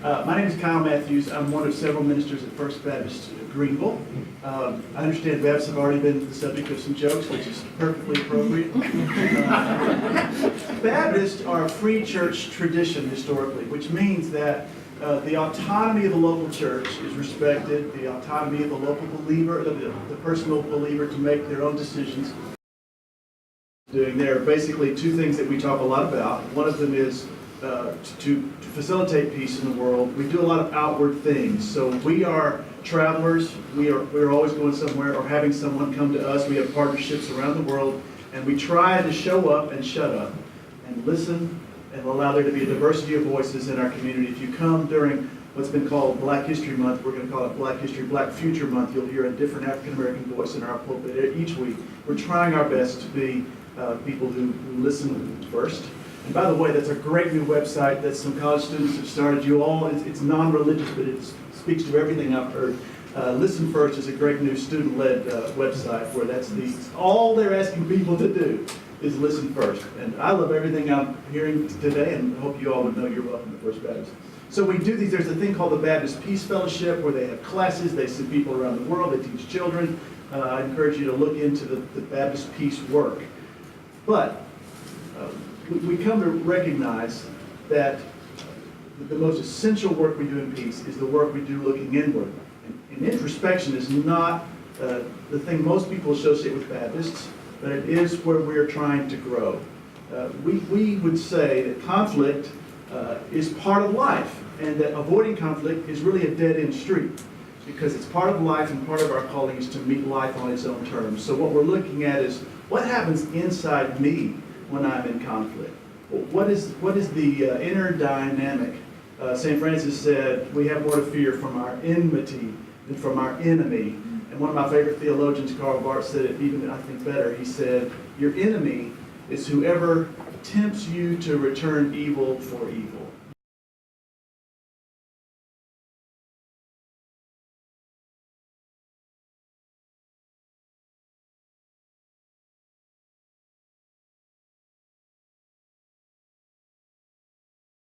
My name is Kyle Matthews. I'm one of several ministers at First Baptist Greenville. I understand Baptists have already been the subject of some jokes, which is perfectly appropriate. Baptists are a free church tradition historically, which means that the autonomy of the local church is respected, the autonomy of the local believer, the personal believer to make their own decisions. There are basically two things that we talk a lot about. One of them is to facilitate peace in the world. We do a lot of outward things. So we are travelers. We're always going somewhere or having someone come to us. We have partnerships around the world, and we try to show up and shut up and listen and allow there to be a diversity of voices in our community. If you come during what's been called Black History Month, we're going to call it Black History, Black Future Month, you'll hear a different African American voice in our pulpit each week. We're trying our best to be people who listen first. And by the way, that's a great new website that some college students have started. It's non-religious, but it speaks to everything I've heard. Listen First is a great new student-led website where all they're asking people to do is listen first. And I love everything I'm hearing today, and I hope you all would know you're welcome to First Baptist. So we do these. There's a thing called the Baptist Peace Fellowship where they have classes. They send people around the world. They teach children. I encourage you to look into the Baptist Peace work. But we come to recognize that the most essential work we do in peace is the work we do looking inward. And introspection is not the thing most people associate with Baptists, but it is where we're trying to grow. We would say that conflict is part of life, and that avoiding conflict is really a dead-end street, because it's part of life, and part of our calling is to meet life on its own terms. So what we're looking at is what happens inside me when I'm in conflict. What is the inner dynamic? St. Francis said, we have more to fear from our enmity than from our enemy. And one of my favorite theologians, Karl Barth, said it even, I think, better. He said, your enemy is whoever tempts you to return evil for evil.